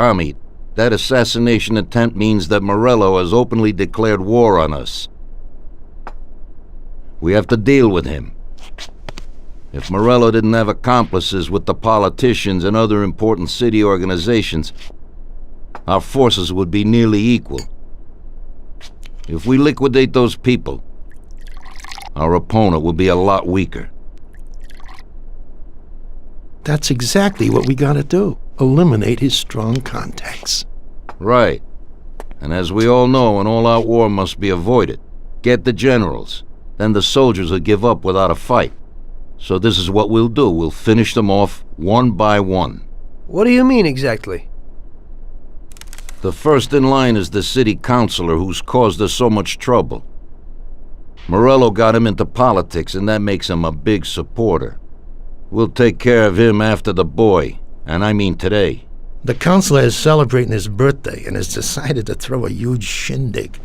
Tommy, that assassination attempt means that Morello has openly declared war on us. We have to deal with him. If Morello didn't have accomplices with the politicians and other important city organizations, our forces would be nearly equal. If we liquidate those people, our opponent will be a lot weaker. That's exactly what we gotta do. Eliminate his strong contacts. Right. And as we all know, an all-out war must be avoided. Get the generals. Then the soldiers will give up without a fight. So this is what we'll do. We'll finish them off one by one. What do you mean exactly? The first in line is the city councilor who's caused us so much trouble. Morello got him into politics, and that makes him a big supporter. We'll take care of him after the boy, and I mean today. The councilor is celebrating his birthday and has decided to throw a huge shindig.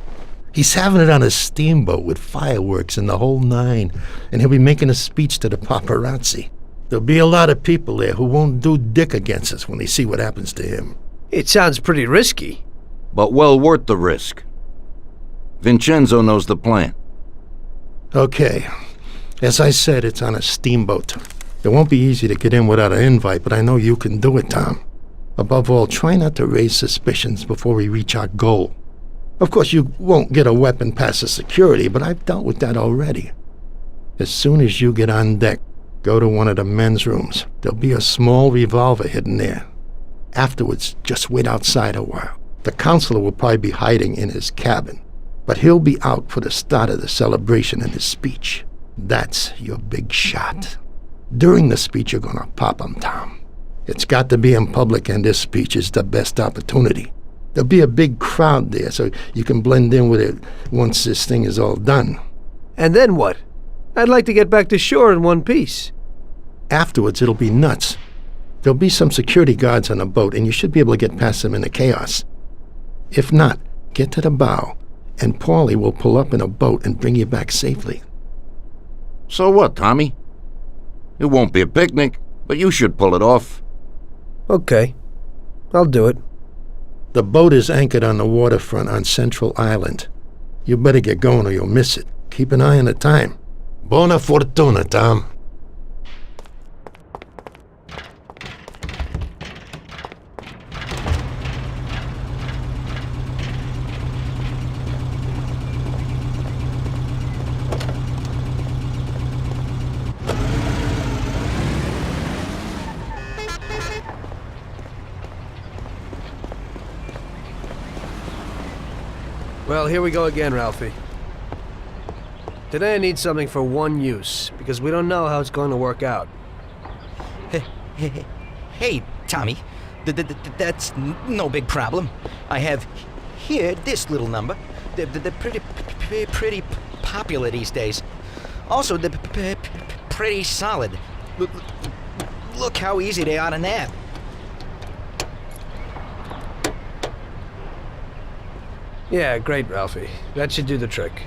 He's having it on a steamboat with fireworks and the whole nine, and he'll be making a speech to the paparazzi. There'll be a lot of people there who won't do dick against us when they see what happens to him. It sounds pretty risky. But well worth the risk. Vincenzo knows the plan. Okay. As I said, it's on a steamboat. It won't be easy to get in without an invite, but I know you can do it, Tom. Above all, try not to raise suspicions before we reach our goal. Of course, you won't get a weapon past the security, but I've dealt with that already. As soon as you get on deck, go to one of the men's rooms. There'll be a small revolver hidden there. Afterwards, just wait outside a while. The councilor will probably be hiding in his cabin, but he'll be out for the start of the celebration and his speech. That's your big shot. During the speech, you're gonna pop him, Tom. It's got to be in public, and this speech is the best opportunity. There'll be a big crowd there, so you can blend in with it once this thing is all done. And then what? I'd like to get back to shore in one piece. Afterwards, it'll be nuts. There'll be some security guards on the boat, and you should be able to get past them in the chaos. If not, get to the bow, and Paulie will pull up in a boat and bring you back safely. So what, Tommy? It won't be a picnic, but you should pull it off. Okay. I'll do it. The boat is anchored on the waterfront on Central Island. You better get going or you'll miss it. Keep an eye on the time. Buona fortuna, Tom. Well, here we go again, Ralphie. Today I need something for one use, because we don't know how it's going to work out. Hey, Tommy. That's no big problem. I have here this little number. They're pretty popular these days. Also, they're pretty solid. Look how easy they are to nab. Yeah, great, Ralphie. That should do the trick.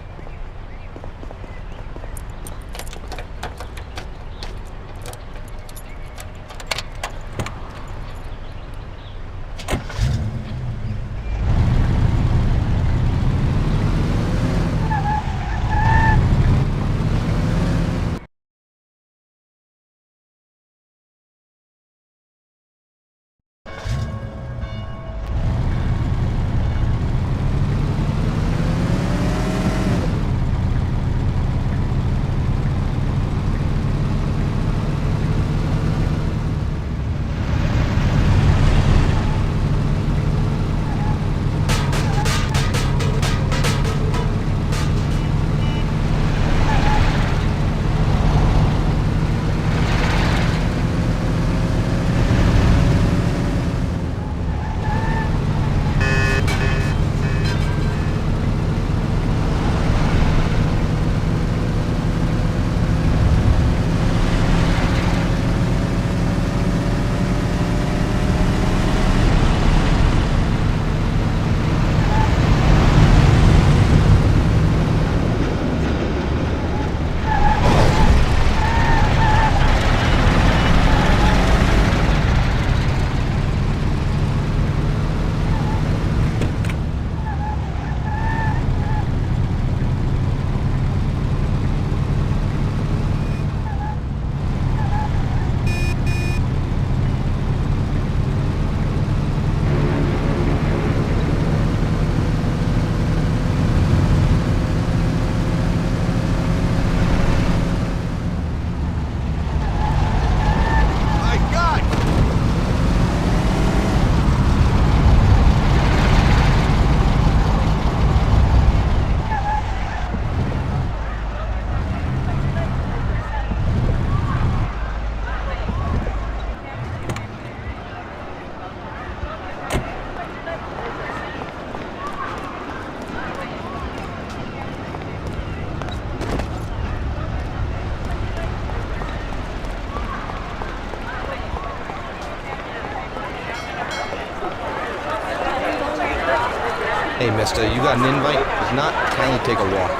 mister. You got an invite? If not, kindly take a walk.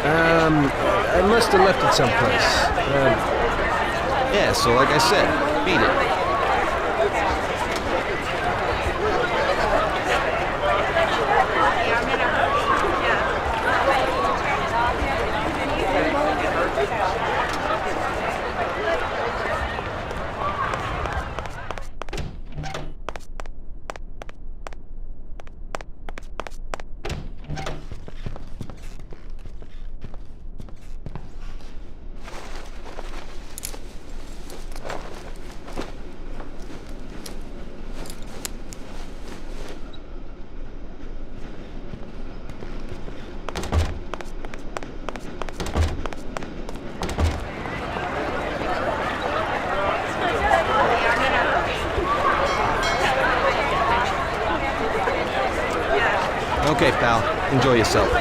I must have left it someplace. Yeah, so like I said, beat it. Okay, pal. Enjoy yourself.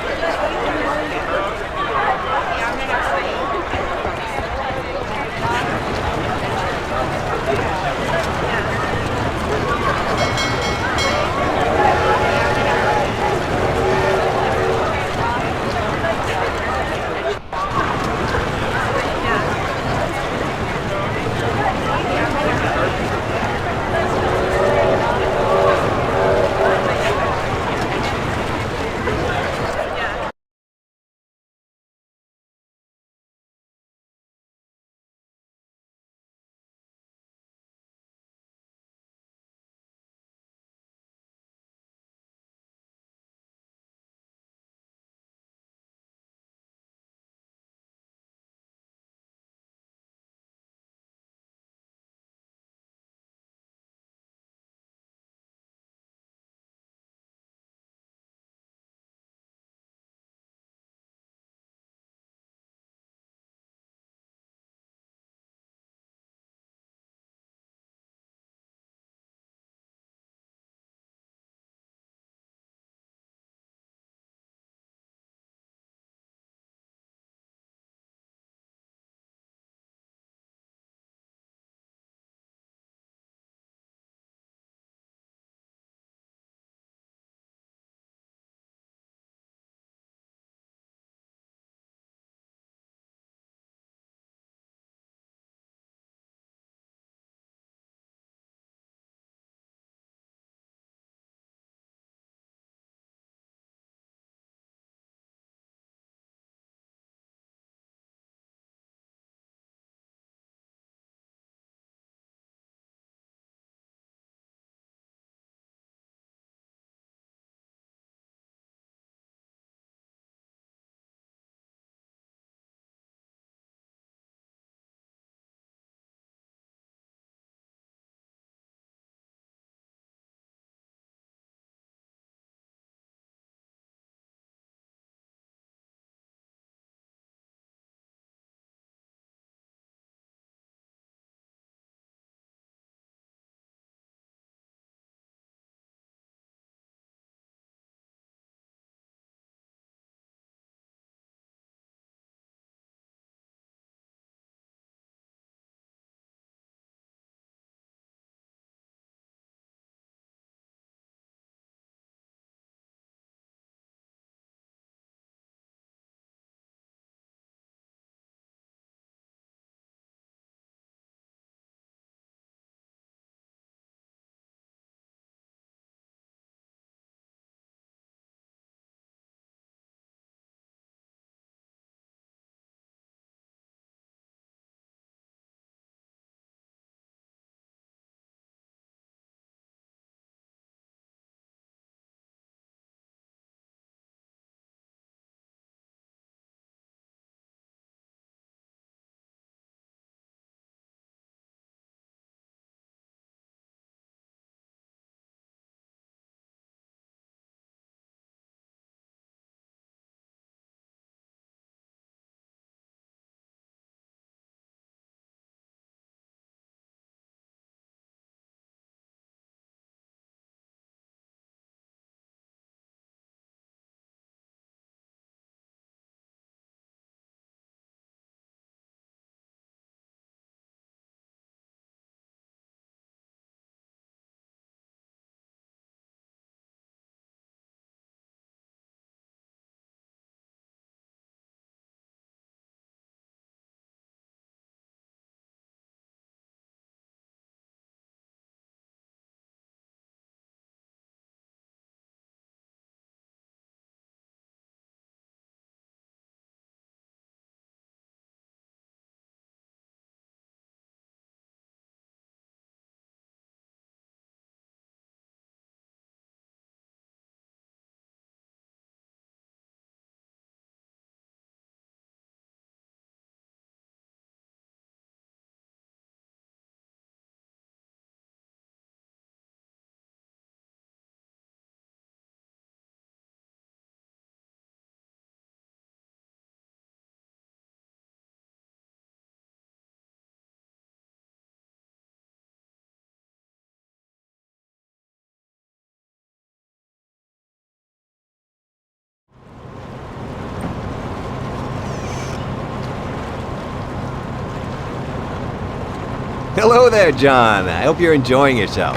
Hello there, John. I hope you're enjoying yourself.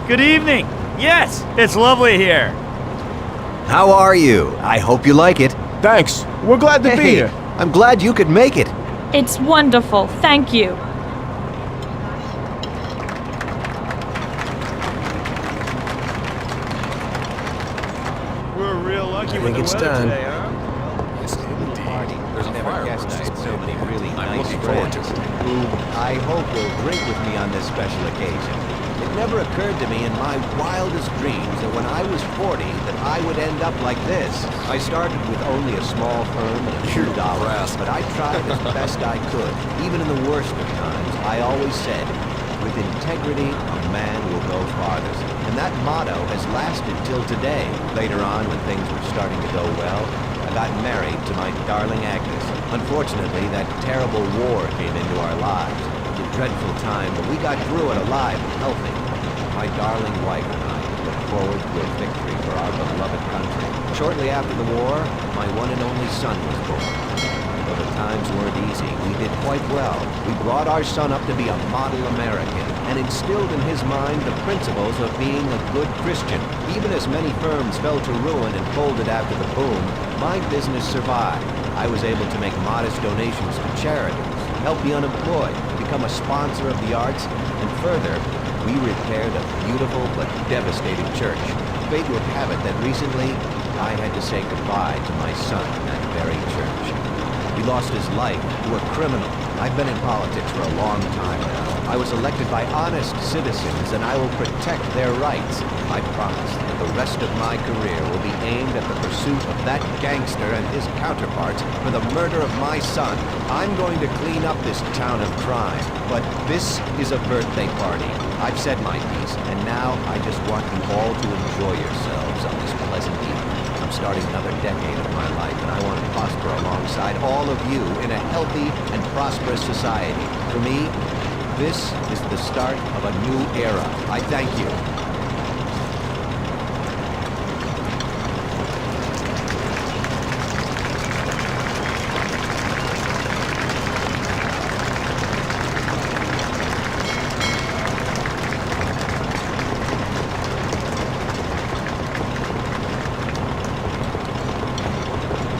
Good evening. Yes, it's lovely here. How are you? I hope you like it. Thanks. We're glad to be Hey, here. I'm glad you could make it. It's wonderful, thank you. We're real lucky I with think the it's weather time. today, huh? There's never guessed I had so many really nice forward friends who I hope will drink with me on this special occasion. It never occurred to me in my wildest dreams that when I was 40 that I would end up like this. I started with only a small firm and a few dollars, but I tried as best I could. Even in the worst of times, I always said, with integrity, a man will go farthest. And that motto has lasted till today. Later on, when things were starting to go well, I got married to my darling Agnes. Unfortunately, that terrible war came into our lives. It was a dreadful time, but we got through it alive and healthy. My darling wife and I look forward to a victory for our beloved country. Shortly after the war, my one and only son was born. Though the times weren't easy, we did quite well. We brought our son up to be a model American and instilled in his mind the principles of being a good Christian. Even as many firms fell to ruin and folded after the boom, my business survived. I was able to make modest donations to charities, help the unemployed, become a sponsor of the arts, and further, we repaired a beautiful but devastated church. Fate would have it that recently, I had to say goodbye to my son in that very church. He lost his life to a criminal. I've been in politics for a long time now. I was elected by honest citizens, and I will protect their rights. I promise that the rest of my career will be aimed at the pursuit of that gangster and his counterparts for the murder of my son. I'm going to clean up this town of crime, but this is a birthday party. I've said my piece, and now I just want you all to enjoy yourselves on this pleasant evening. I'm starting another decade of my life, and I want to prosper alongside all of you in a healthy and prosperous society. For me, this is the start of a new era. I thank you.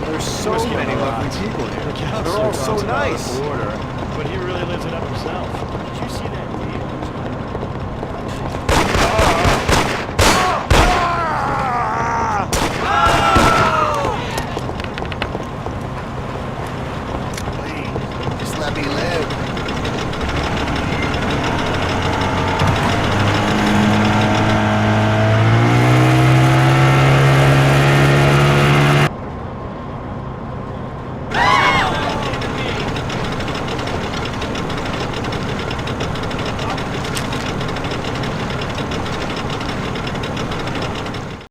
There's so many lovely people here. They're all so nice. But he really lives it up himself. Did you see that?